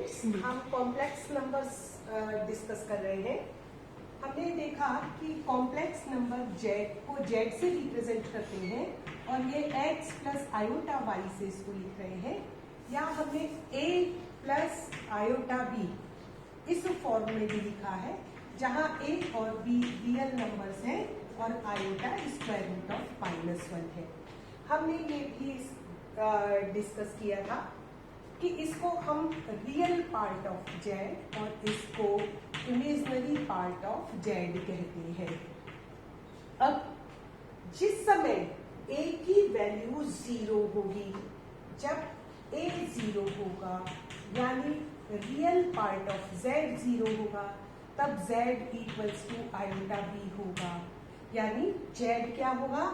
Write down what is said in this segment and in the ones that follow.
Students, हम complex numbers discuss कर रहे हैं। हमने देखा कि कॉम्प्लेक्स नंबर जेड को जेड से रिप्रेजेंट करते हैं और ये एक्स प्लस आयोटा वाई से इसको लिख रहे हैं, या हमने ए प्लस आयोटा बी इस फॉर्म में भी लिखा है, जहां ए और बी रियल नंबर्स हैं और आयोटा स्क्वायर रूट ऑफ -1 है। हमने ये भी डिस्कस किया था कि इसको हम रियल पार्ट ऑफ जेड और इसको इमेजिनरी पार्ट ऑफ जेड कहते हैं। अब जिस समय ए की वैल्यू 0 होगी, जब ए 0 होगा यानी रियल पार्ट ऑफ जेड 0 होगा, तब Z equals to iota B होगा, यानी जेड क्या होगा,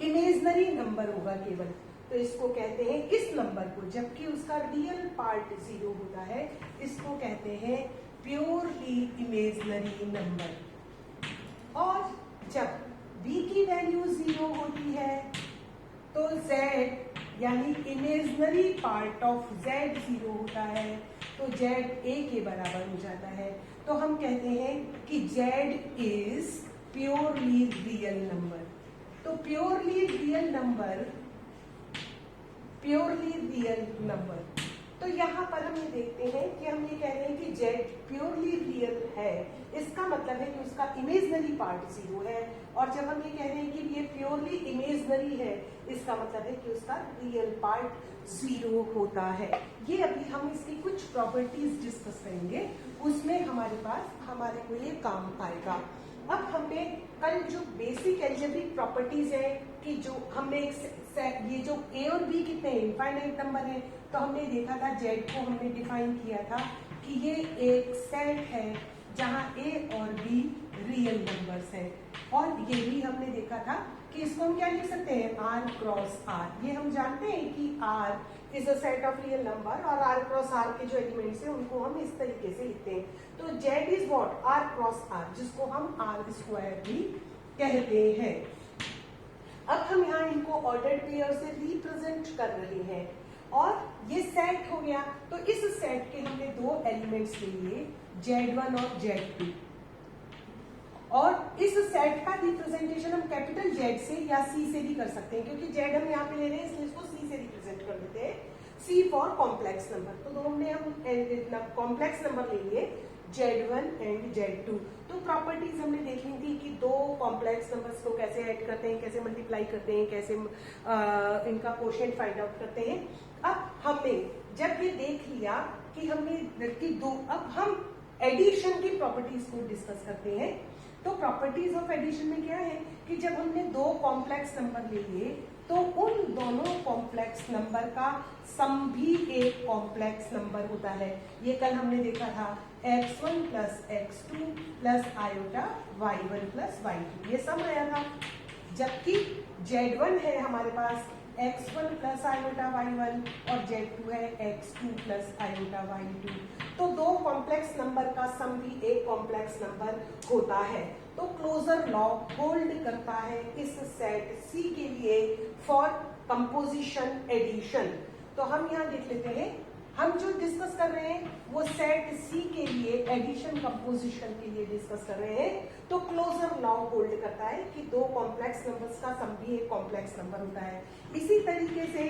इमेजिनरी नंबर होगा केवल। तो इसको कहते हैं, इस नंबर को जबकि उसका रियल पार्ट 0 होता है, इसको कहते हैं प्योरली इमेजिनरी नंबर। और जब b की वैल्यू 0 होती है तो z यानी इमेजिनरी पार्ट ऑफ z 0 होता है, तो z a के बराबर हो जाता है। तो हम कहते हैं कि z is purely real number. तो प्योरली रियल नंबर, तो यहाँ पर हम ये देखते हैं कि हम ये कह रहे हैं कि z प्योरली रियल है, इसका मतलब है कि उसका इमेजिनरी पार्ट 0 है। और जब हम ये कह रहे हैं कि ये प्योरली इमेजिनरी है, इसका मतलब है कि उसका रियल पार्ट 0 होता है। ये अभी हम इसकी कुछ प्रॉपर्टीज डिस्कस करेंगे, उसमें हमारे को ये काम आएगा। अब हमने कल जो बेसिक एल्जेब्रिक प्रॉपर्टीज है कि जो हमने ये जो ए और बी कितने इनफाइनाइट नंबर है, तो हमने देखा था जेड को हमने डिफाइन किया था कि ये एक सेट है जहां ए और बी रियल नंबर्स हैं। और ये भी हमने देखा था कि इसको हम क्या लिख सकते हैं, आर क्रॉस आर। ये हम जानते हैं कि R is a set of real number और आर क्रॉस आर के जो एलिमेंट्स हैं उनको हम इस तरीके से लिखते हैं। तो Z is what, R cross R, जिसको हम आर स्क्वायर भी कहते हैं। अब हम यहाँ इनको ऑर्डर्ड पेयर से रिप्रेजेंट कर रहे हैं और ये सेट हो गया। तो इस सेट के हमने दो एलिमेंट्स ले लिए, Z1 और Z2, और इस सेट का रिप्रेजेंटेशन हम कैपिटल Z से या C से भी कर सकते हैं, क्योंकि Z हम यहाँ पे ले रहे हैं इसलिए इसको C से रिप्रेजेंट कर देते हैं, C फॉर कॉम्प्लेक्स नंबर। तो दोनों में हम कॉम्प्लेक्स नंबर ले लिए Z1 एंड Z2। तो प्रॉपर्टीज हमने देख ली थी कि दो कॉम्प्लेक्स नंबर्स को कैसे ऐड करते हैं, कैसे मल्टीप्लाई करते हैं, कैसे इनका कोशेंट फाइंड आउट करते हैं। अब हमने जब ये देख लिया कि हमने कि दो, अब हम एडिशन की प्रॉपर्टीज को डिस्कस करते हैं। तो प्रॉपर्टीज ऑफ एडिशन में क्या है कि जब हमने दो कॉम्प्लेक्स नंबर ले लिए तो उन दोनों कॉम्प्लेक्स नंबर का सम भी एक कॉम्प्लेक्स नंबर होता है। ये कल हमने देखा था, x1 plus x2 plus iota y1 plus y2, ये सम आया था। जबकि z1 है हमारे पास x1 प्लस आयोटा y1 और z2 है x2 प्लस आयोटा y2। तो दो कॉम्प्लेक्स नंबर का सम भी एक कॉम्प्लेक्स नंबर होता है। तो क्लोजर लॉ होल्ड करता है इस सेट C के लिए फॉर कंपोजिशन एडिशन। तो हम यहाँ देख लेते हैं, हम जो डिस्कस कर रहे हैं वो सेट C के लिए एडिशन कंपोजिशन के लिए डिस्कस कर रहे हैं। तो क्लोजर लॉ होल्ड करता है कि दो कॉम्प्लेक्स नंबर्स का सम भी एक कॉम्प्लेक्स नंबर होता है। इसी तरीके से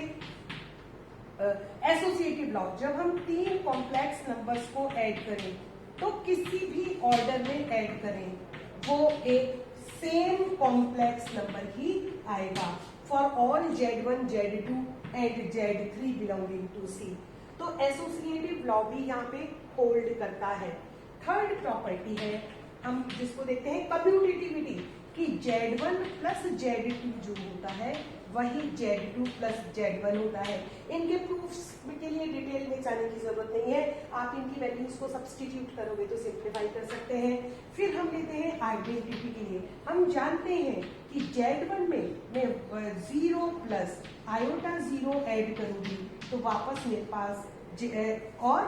एसोसिएटिव लॉ, जब हम तीन कॉम्प्लेक्स नंबर्स को ऐड करें तो किसी भी ऑर्डर में ऐड करें, वो एक सेम कॉम्प्लेक्स नंबर ही आएगा for all Z1, Z2 and Z3 belonging to C। तो एसोसिएटिव लॉ भी यहाँ पे होल्ड करता है। थर्ड प्रॉपर्टी है हम जिसको देखते हैं कम्यूटेटिविटी, कि Z1 प्लस Z2 जो होता है वही Z2 प्लस Z1 होता है। इनके प्रूफ्स के लिए डिटेल में जाने की जरूरत नहीं है, आप इनकी वैल्यूज को सब्सटीट्यूट करोगे तो सिंप्लीफाई कर सकते हैं। फिर हम लेते हैं आइडेंटिटी के लिए। हम जानते हैं कि Z1 में मैं 0 प्लस आयोटा 0 ऐड करूंगी तो वापस मेरे पास और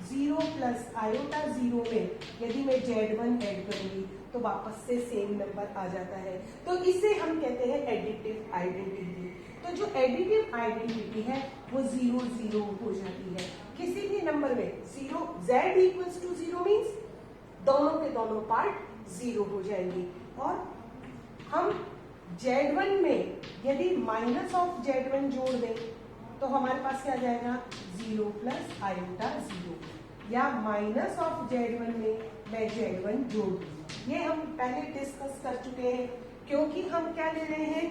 0 प्लस आयोटा 0 में यदि मैं Z1 ऐड करूंगी तो वापस से सेम नंबर आ जाता है। तो इसे हम कहते हैं एडिटिव आइडेंटिटी। तो जो एडिटिव आइडेंटिटी है वो 0 0 हो जाती है। किसी भी नंबर में z इक्वल्स टू 0 मीन्स दोनों के दोनों पार्ट 0 हो जाएंगे। और हम z1 में यदि माइनस ऑफ z1 जोड़ दें तो हमारे पास क्या जाएगा 0 प्लस आयोटा 0, या माइनस ऑफ z1 में मैं z1 जोड़ दूं। ये हम पहले डिस्कस कर चुके हैं, क्योंकि हम क्या ले रहे हैं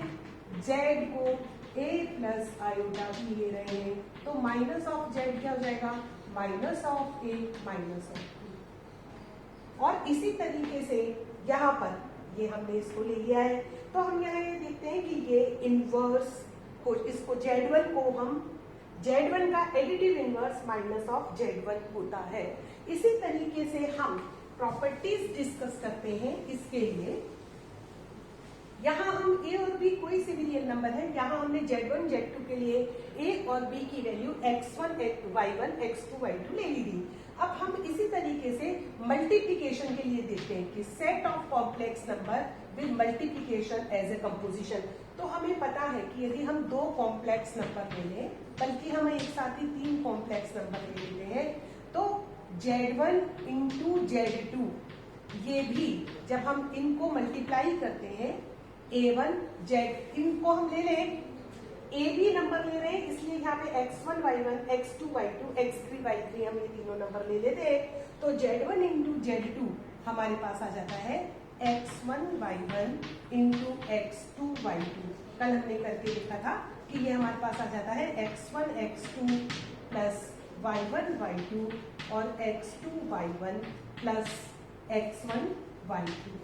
z को a प्लस आयोटा भी ले रहे हैं, तो माइनस ऑफ z क्या हो जाएगा minus of a minus of b। और इसी तरीके से यहाँ पर ये हमने इसको ले लिया है, तो हम यहाँ ये देखते हैं कि ये इनवर्स को, इसको z1 को हम z1 का additive inverse minus of z1 होता है। इसी तरीके से हम प्रॉपर्टीज डिस्कस करते हैं। इसके लिए यहाँ हम a और b कोई से भी रियल नंबर है, यहाँ हमने z1 z2 के लिए a और b की value x1 y1 x2 y2 ले ली थी। अब हम इसी तरीके से मल्टीप्लिकेशन के लिए देखते हैं कि set of complex number with multiplication as a composition. तो हमें पता है कि यदि हम दो कॉम्प्लेक्स नंबर ले लें, बल्कि हम एक साथ ही 3 कॉम्प्लेक्स नंबर ले लेते हैं, तो z1 इंटू z2 ये भी जब हम इनको मल्टीप्लाई करते हैं a1 z, इनको हम ले लें a b नंबर ले रहे हैं, इसलिए यहाँ पे x1 y1 x2 y2 x3 y3 हम ये तीनों नंबर ले लेते हैं, तो z1 इंटू z2 हमारे पास आ जाता है x1 y1 into x2 y2। कल हमने करके देखा था कि ये हमारे पास आ जाता है x1 x2 plus y1 y2 और x2 y1 plus x1 y2।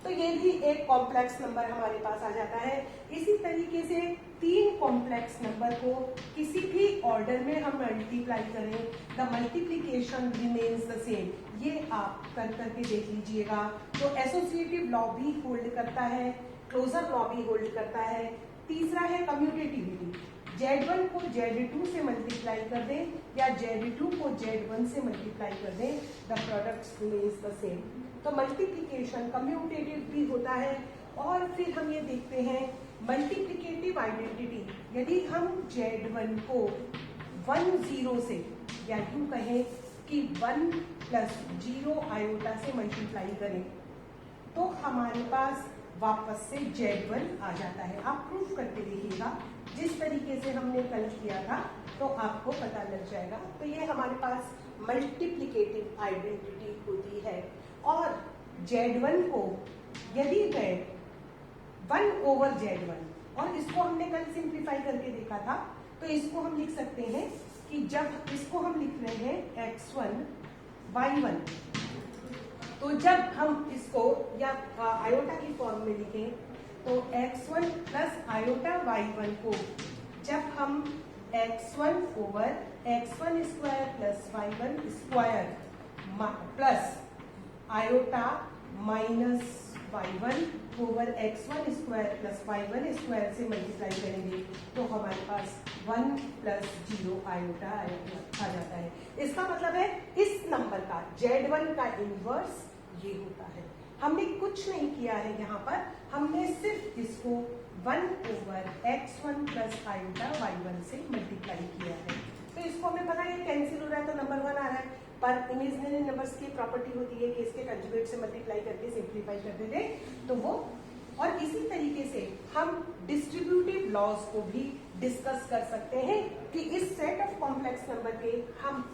तो ये भी एक कॉम्प्लेक्स नंबर हमारे पास आ जाता है। इसी तरीके से 3 कॉम्प्लेक्स नंबर को किसी भी ऑर्डर में हम मल्टीप्लाई करें, the multiplication remains the same. ये आप कर करके देख लीजिएगा। तो एसोसिएटिव लॉ भी होल्ड करता है, क्लोजर लॉ भी होल्ड करता है। तीसरा है कम्यूटेटिविटी, z1 को z2 से मल्टीप्लाई कर दें या z2 को z1 से मल्टीप्लाई कर दें, the product remains the same. तो मल्टीप्लिकेशन कम्यूटेटिव भी होता है। और फिर हम ये देखते हैं मल्टीप्लिकेटिव आइडेंटिटी, यदि हम z1 को 1 0 से या यूं कहें कि 1 प्लस 0 आयोटा से मल्टीप्लाई करें तो हमारे पास वापस से z1 आ जाता है। आप प्रूफ करके देखिएगा, जिस तरीके से हमने कल किया था तो आपको पता लग जाएगा। तो ये हमारे पास मल्टीप्लिकेटिव आइडेंटिटी होती है। और z1 को यदि मैं 1 ओवर z1, और इसको हमने कल सिंप्लीफाई करके देखा था, तो इसको हम लिख सकते हैं कि जब इसको हम लिख रहे हैं x1 y1, तो जब हम इसको या आयोटा की फॉर्म में लिखें तो x1 प्लस आयोटा y1 को जब हम x1 over x1 square plus y1 square plus iota minus y1 over x1 square plus y1 square से मल्टीप्लाई करेंगे तो हमारे पास 1 प्लस 0 आयोटा आ जाता है। इसका मतलब है इस नंबर का z1 का इनवर्स ये होता है। हमने कुछ नहीं किया है, यहाँ पर हमने सिर्फ इसको 1 over x1 plus iota y1 से मल्टीप्लाई किया है। तो इसको हमें पता है कैंसिल हो रहा है तो नंबर 1 आ रहा है, पर इमेजिनरी नंबर्स की प्रॉपर्टी होती है कि इसके कंजुगेट से मल्टीप्लाई करके सिंप्लीफाई कर देते तो वो। और इसी तरीके से हम डिस्ट्रीब्यूटिव लॉज को भी डिस्कस कर सकते हैं कि इस सेट ऑफ कॉम्प्लेक्स नंबर के हम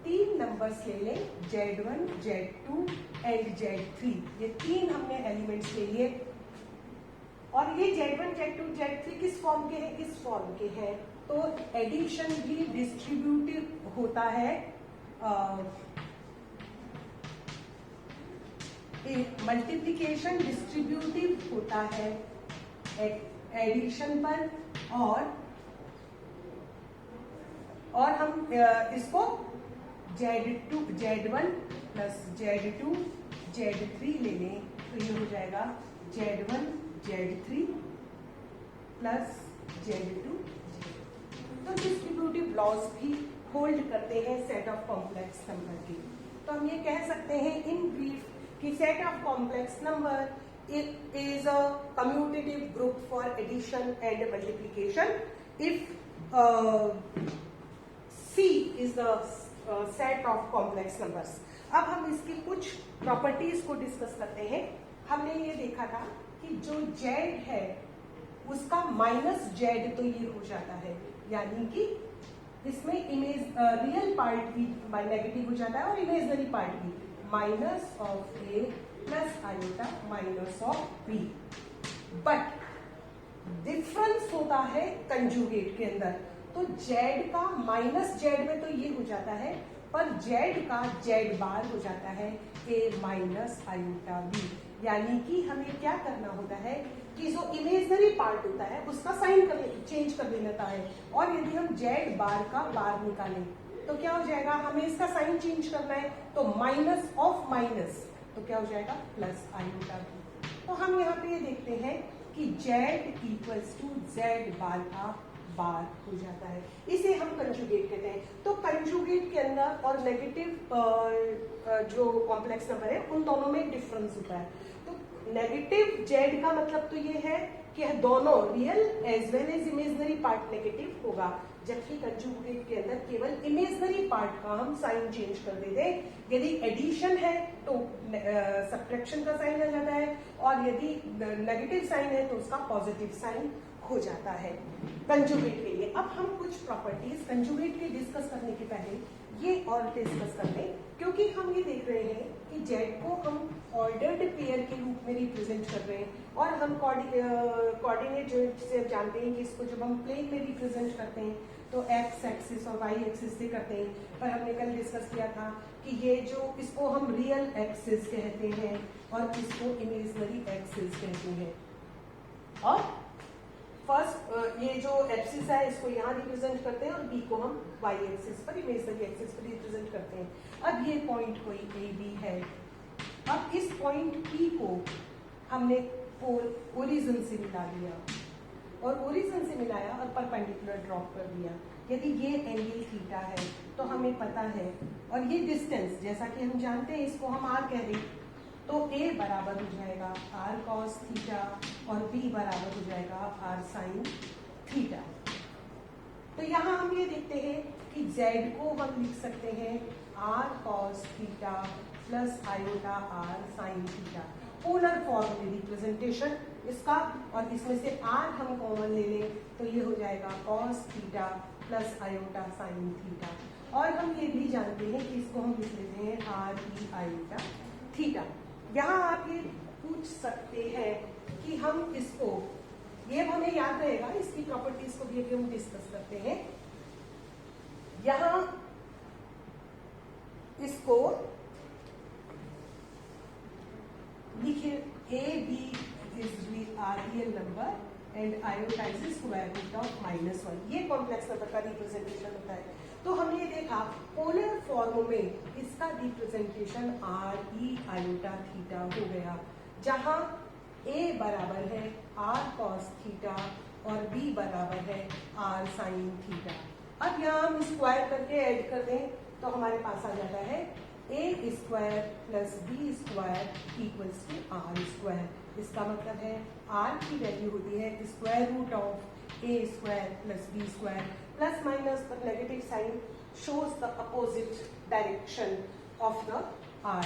3 नंबर्स ले लें, z1 z2 एंड z3। ये 3 हमने एलिमेंट्स ले लिए और ये z1 z2 z3 किस फॉर्म के हैं, इस फॉर्म के हैं। तो एडिशन भी डिस्ट्रीब्यूटिव होता है, मल्टीप्लिकेशन डिस्ट्रीब्यूटिव होता है एडिशन पर, और हम इसको z2 z1 plus z2 z3 ले लें तो ये हो जाएगा z1 z3 प्लस z2। तो डिस्ट्रीब्यूटिव लॉज भी होल्ड करते हैं सेट ऑफ कॉम्प्लेक्स नंबर के। तो हम ये कह सकते हैं इन ब्रीफ कि set of complex number is a commutative group for addition and multiplication if C is the set of complex numbers. अब हम इसकी कुछ प्रॉपर्टीज को डिस्कस करते हैं। हमने ये देखा था कि जो जेड है उसका माइनस जेड तो ये हो जाता है, यानी कि इसमें रियल पार्ट भी नेगेटिव हो जाता है और इमेजनरी पार्ट भी, minus of A plus iota minus of B. But difference होता है कंजुगेट के अंदर। तो जेड का माइनस जेड में तो ये हो जाता है, पर जेड का जेड बार हो जाता है ए माइनस आयोटा बी। यानी कि हमें क्या करना होता है कि जो इमेजनरी पार्ट होता है उसका साइन चेंज कर देना है। और यदि हम जेड बार का बार निकालें तो क्या हो जाएगा, हमें इसका साइन चेंज करना है, तो माइनस ऑफ माइनस तो क्या हो जाएगा प्लस आयोटा बी। तो हम यहाँ पे ये देखते हैं कि z इक्वल्स टू जेड बार का बार हो जाता है, इसे हम कंजुगेट कहते हैं। तो कंजुगेट के अंदर और नेगेटिव जो कॉम्प्लेक्स नंबर है उन दोनों में डिफरेंस होता है। तो नेगेटिव जेड का मतलब तो ये है कि दोनों real as well as imaginary part negative होगा, जबकि कंजुगेट के अंदर केवल इमेजनरी पार्ट का हम साइन चेंज कर देते हैं। यदि एडिशन है तो सब्ट्रैक्शन का साइन आ जाता है, और यदि नेगेटिव साइन है तो उसका पॉजिटिव साइन हो जाता है कंजुगेट के लिए। अब हम कुछ प्रॉपर्टीज कंजुगेट के डिस्कस करने के पहले ये और डिस्कस कर लें, क्योंकि हम ये देख रहे हैं कि जेड को हम ऑर्डर्ड पेयर के रूप में रिप्रेजेंट कर रहे हैं, और हम कोऑर्डिनेट से जानते हैं कि इसको जब हम प्लेन में रिप्रेजेंट करते हैं तो एक्स एक्सिस और वाई एक्सिस से करते हैं। पर हमने कल डिस्कस किया था कि ये जो इसको हम रियल एक्सिस कहते हैं और इसको इमेजनरी एक्सिस कहते हैं। और फर्स्ट ये जो एक्सिस है इसको यहाँ रिप्रेजेंट करते हैं और बी को हम वाई एक्सिस पर इमेजनरी एक्सिस पर रिप्रेजेंट करते हैं। अब ये पॉइंट कोई ए बी है। अब इस पॉइंट पी को हमने पोल ओरिजिन से मिला दिया, और ओरिजिन से मिलाया और परपेंडिकुलर ड्रॉप कर दिया। यदि ये एंगल थीटा है तो हमें पता है, और ये डिस्टेंस जैसा कि हम जानते हैं इसको हम आर कह दें, तो A बराबर हो जाएगा आर कॉस थीटा और B बराबर हो जाएगा आर साइन थीटा। तो यहाँ हम ये देखते हैं कि Z को हम लिख सकते हैं R cos theta plus iota R sine theta, polar form में रिप्रेजेंटेशन इसका, और इसमें से आर हम कॉमन ले लें तो ये हो जाएगा cos theta plus iota sine theta. और हम ये भी जानते हैं कि इसको हम लिख लेते हैं आर ई आयोटा थीटा। यहाँ आप ये पूछ सकते हैं कि हम इसको, ये हमें याद रहेगा, इसकी प्रॉपर्टीज को भी हम डिस्कस करते हैं। यहाँ इसको लिखिए A B is R real number and iota is square root of -1। ये कॉम्प्लेक्स नंबर का रिप्रेजेंटेशन होता है। तो हमने देखा पोलर फॉर्म में इसका रिप्रेजेंटेशन आर ई आयोटा थीटा हो गया, जहां ए बराबर है आर कॉस थीटा और बी बराबर है आर साइन थीटा। अब यहाँ हम स्क्वायर करके ऐड कर दें तो हमारे पास आ जाता है a square plus B square equals to are square. इसका मतलब है आर की वैल्यू होती है square root of A square plus B square, plus minus पर negative sign shows the opposite direction of the r.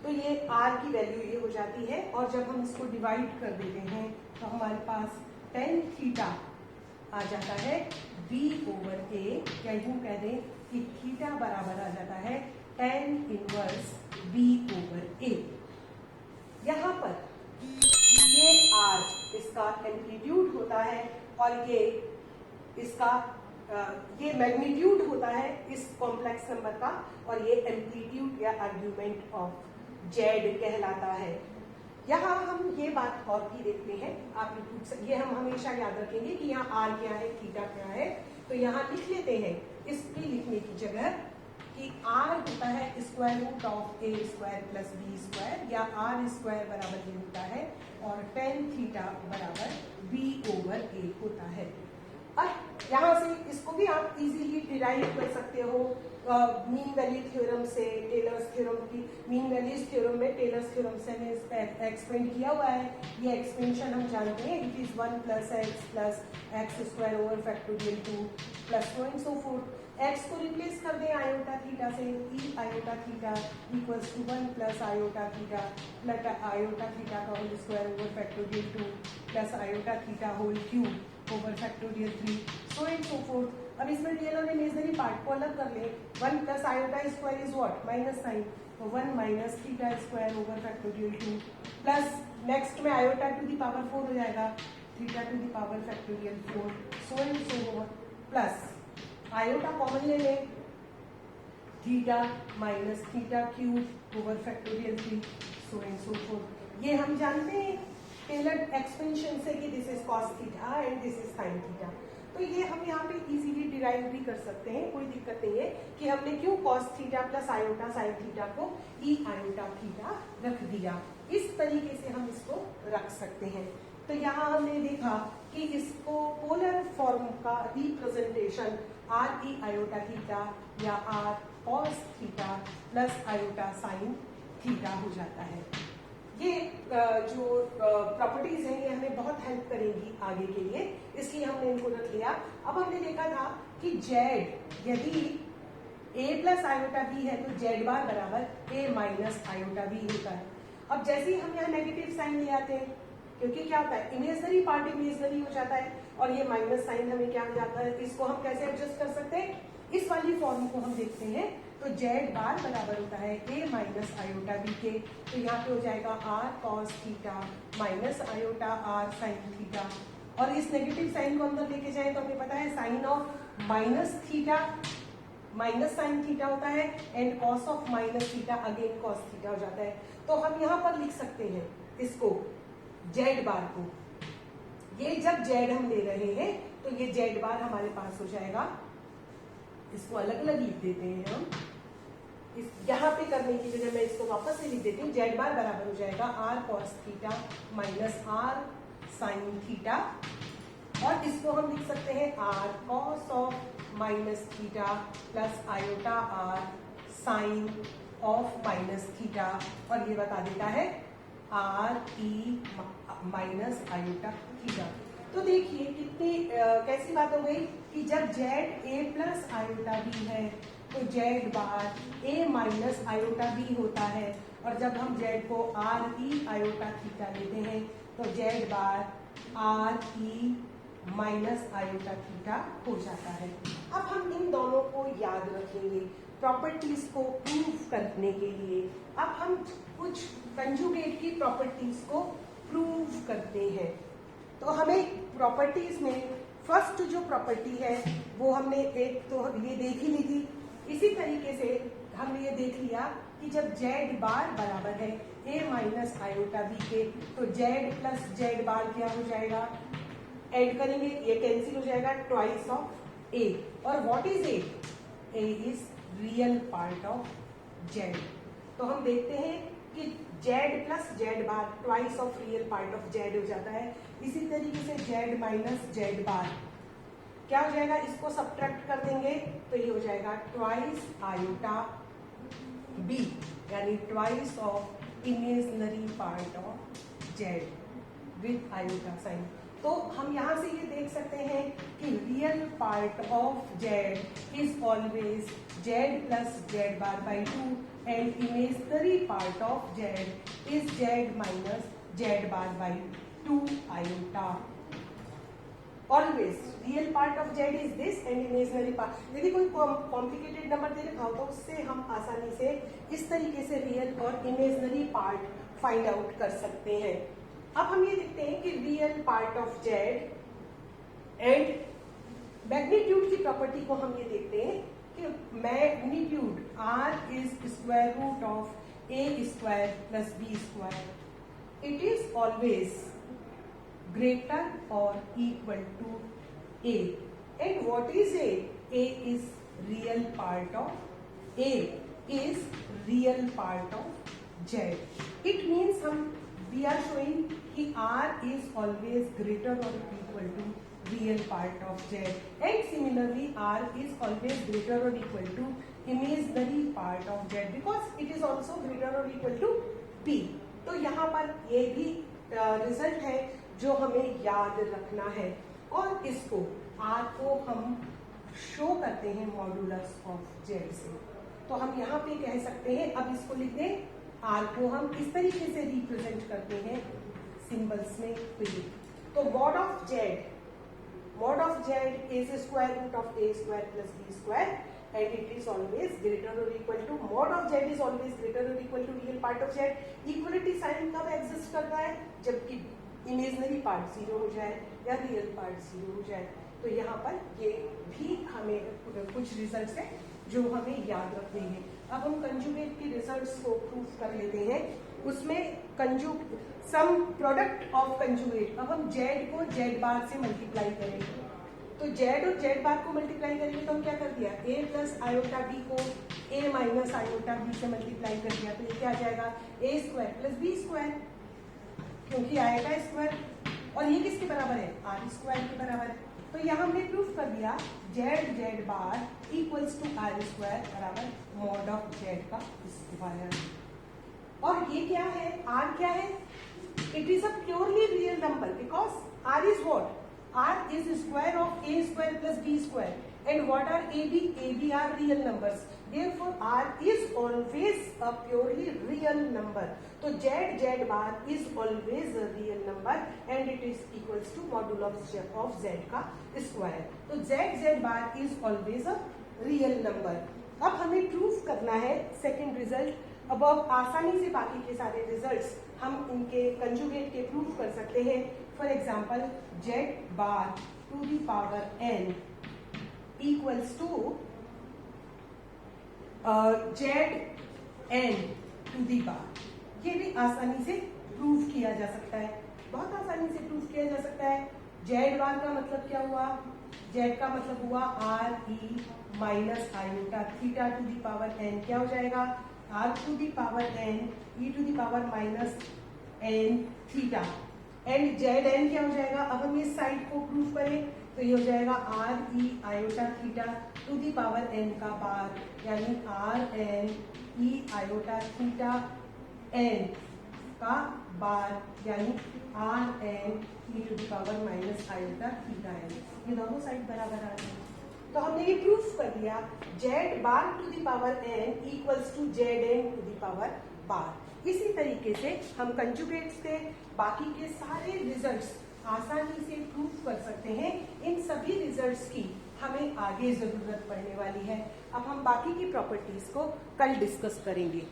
तो ये आर की वैल्यू ये हो जाती है, और जब हम इसको डिवाइड कर देते हैं तो हमारे पास टेन थीटा आ जाता है बी ओवर ए, या यूं कह दें कि थीटा बराबर आ जाता है टेन इनवर्स बी ओवर ए। यहाँ पर ये आर इसका एम्पलीट्यूड होता है और ये इसका ये मैग्नीट्यूड होता है इस कॉम्प्लेक्स नंबर का, और ये एम्पलीट्यूड या आर्ग्यूमेंट ऑफ जेड कहलाता है। यहाँ हम ये बात और भी देखते हैं, आप ये हम हमेशा याद रखेंगे कि यहाँ आर क्या है थीटा क्या है। तो यहाँ लिख लेते हैं इस पे लिखने की जगह कि आर होता है square root of A square plus B square, या आर स्क्वायर बराबर ये होता है, और टेन थीटा बराबर बी ओवर ए होता है। अब यहाँ से इसको भी आप इजीली डिराइव कर सकते हो मीन वैल्यू थ्योरम से, टेलर्स थ्योरम की मीन वैल्यूज थ्योरम में टेलर्स थ्योरम से हमने एक्सपेंड किया हुआ है। ये एक्सपेंशन हम जानते हैं, it is 1 + x + x² over factorial 2 + 1 so forth. x को रिप्लेस कर दें आयोटा थीटा से, e iota theta equals to 1 plus iota theta plus iota theta का whole square over factorial 2 plus iota theta whole cube over factorial 3 so and so forth. अब इसमें real और imaginary part को अलग कर ले। 1 plus iota square is what, minus sine, तो 1 minus theta square over factorial 2 plus next में iota to the power 4 हो जाएगा, theta to the power factorial 4 so and so forth, plus iota common ले लें, theta minus theta cube over factorial 3 so and so forth. ये हम जानते हैं Taylor expansion से कि this is cos theta and this is sine theta, तो ये हम यहाँ पे इजीली डिराइव भी कर सकते हैं, कोई दिक्कत नहीं है कि हमने क्यों cos theta plus iota sine theta को ई आयोटा थीटा रख दिया। इस तरीके से हम इसको रख सकते हैं। तो यहाँ हमने देखा कि इसको पोलर फॉर्म का रिप्रेजेंटेशन आर ई आयोटा थीटा या r cos theta plus iota sine theta हो जाता है। ये जो प्रॉपर्टीज हैं ये हमें बहुत हेल्प करेंगी आगे के लिए, इसलिए हमने इनको रख लिया। अब हमने देखा था कि जेड यदि ए प्लस आयोटा बी है तो जेड बार बराबर ए माइनस आयोटा बी होता है। अब जैसे ही हम यहाँ नेगेटिव साइन ले आते हैं, क्योंकि क्या होता है इमेजनरी पार्ट इमेजनरी हो जाता है और ये माइनस साइन हमें क्या हो जाता है, इसको हम कैसे एडजस्ट कर सकते हैं, इस वाली फॉर्म को हम देखते हैं। तो जेड बार बराबर होता है ए माइनस आयोटा बी के, तो यहाँ पे हो जाएगा R cos theta minus iota R sine theta, और इस नेगेटिव साइन को अंदर लेके जाए तो हमें पता है sine of minus theta minus sine theta होता है and cos of minus theta again cos theta हो जाता है। तो हम यहाँ पर लिख सकते हैं इसको जेड बार को, ये जब जेड हम ले रहे हैं तो ये जेड बार हमारे पास हो जाएगा, इसको अलग अलग लिख देते हैं हम, इस यहाँ पे करने की वजह मैं इसको वापस से लिख देती हूँ। जेड बार बराबर हो जाएगा R cos theta minus R sine theta, और इसको हम लिख सकते हैं R cos of minus theta plus iota R sine of minus theta, और ये बता देता है आर ई माइनस आयोटा थीटा। तो देखिए कितनी कैसी बात हो गई कि जब Z A plus iota B है तो Z bar A minus iota B होता है, और जब हम जेड को आर ई आयोटा थीटा लेते हैं तो जेड बार आर ई माइनस आयोटा थीटा हो जाता है। अब हम इन दोनों को याद रखेंगे प्रॉपर्टीज को प्रूव करने के लिए। अब हम कुछ कंजुगेट की प्रॉपर्टीज को प्रूव करते हैं। तो हमें प्रॉपर्टीज में फर्स्ट जो प्रॉपर्टी है वो हमने एक तो ये देख ही ली थी, इसी तरीके से हमने ये देख लिया कि जब जेड बार बराबर है ए माइनस आयोटा बी के, तो जेड प्लस जेड बार क्या हो जाएगा, ऐड करेंगे ये कैंसिल हो जाएगा, ट्वाइस ऑफ ए। और what is a, A is real part of Z. तो हम देखते हैं कि Z plus Z bar twice of real part of Z हो जाता है। इसी तरीके से जेड माइनस जेड बार क्या हो जाएगा, इसको सब्ट्रैक्ट कर देंगे तो ये हो जाएगा ट्वाइस आयोटा बी, यानी twice of imaginary part of Z with iota sine. तो हम यहाँ से ये देख सकते हैं कि real part of z is always Z plus Z bar by 2 and imaginary part of z is z minus z bar by 2 iota. Always real part of z is this and imaginary part. यदि कोई complicated number दे रखा हो तो उससे हम आसानी से इस तरीके से रियल और इमेजिनरी पार्ट फाइंड आउट कर सकते हैं। अब हम ये देखते हैं कि real part of z and magnitude की प्रॉपर्टी को हम ये देखते हैं कि magnitude r is square root of a square plus b square. It is always greater or equal to a. And what is a? A is real part of a is real part of z. It means we are showing कि r is always greater or equal to real part of z, and similarly r is always greater or equal to imaginary part of z because it is also greater or equal to b. तो यहाँ पर ये भी result है जो हमें याद रखना है, और इसको r को हम शो करते हैं मॉड्यूलस ऑफ जेड से। तो हम यहाँ पे कह सकते हैं, अब इसको लिख दें, आर को हम इस तरीके से रिप्रेजेंट करते हैं सिंबल्स में। तो mod of z is square root of A square plus B square and it is always greater और equal to, mod of z is always greater और equal to real part of z. Equality sign कब exist करता है? जबकि imaginary part 0 हो जाए या real part 0 हो जाए। तो यहाँ पर ये भी हमें कुछ रिजल्ट्स है जो हमें याद रखने हैं। अब हम कंजुगेट के रिजल्ट्स को प्रूव कर लेते हैं। उसमें सम प्रोडक्ट ऑफ कंजुगेट, अब हम जेड को जेड बार से मल्टीप्लाई करेंगे। तो जेड और जेड बार को मल्टीप्लाई करेंगे तो हम क्या कर दिया, ए प्लस आयोटा बी को ए माइनस आयोटा बी से मल्टीप्लाई कर दिया। तो ये क्या आ जाएगा, ए स्क्वायर प्लस बी स्क्वायर, क्योंकि आयोटा स्क्वायर, और ये किसके बराबर है, आर स्क्वायर के बराबर है। तो यहाँ हमने प्रूफ कर दिया Z Z bar equals to are square बराबर मॉड ऑफ जेड का स्क्वायर। और ये क्या है, आर क्या है, it is a purely real number because R is what, R is square of A square plus B square and what are AB are real numbers, therefore R is always a purely real number. तो Z bar is always a real number and it is equals to modulo of Z का square. तो Z bar is always a real number. अब हमें proof करना है second result. अब आसानी से बाकी के सारे रिजल्ट्स हम इनके कंजुगेट के प्रूफ कर सकते हैं। For example Z bar to the power n equals to Zn to the bar। ये भी आसानी से प्रूफ किया जा सकता है, बहुत आसानी से प्रूफ किया जा सकता है। Z बार का मतलब क्या हुआ, Z का मतलब हुआ R E minus iota theta to the power n, क्या हो जाएगा r to the power n e to the power minus n theta, and Zn क्या हो जाएगा। अब हम इस साइड को प्रूफ करें तो ये हो जाएगा R E iota theta to the power n का बार, यानी R N E iota theta n का बार, यानी R N E to the power minus iota theta n। ये दोनों साइड बराबर आ गए। तो हमने ये प्रूफ कर दिया z bar to the power n equals to Zn to the power bar. इसी तरीके से हम कंजुगेट्स के बाकी के सारे रिजल्ट्स आसानी से प्रूफ कर सकते हैं। इन सभी रिजल्ट्स की हमें आगे जरूरत पड़ने वाली है। अब हम बाकी की प्रॉपर्टीज को कल डिस्कस करेंगे।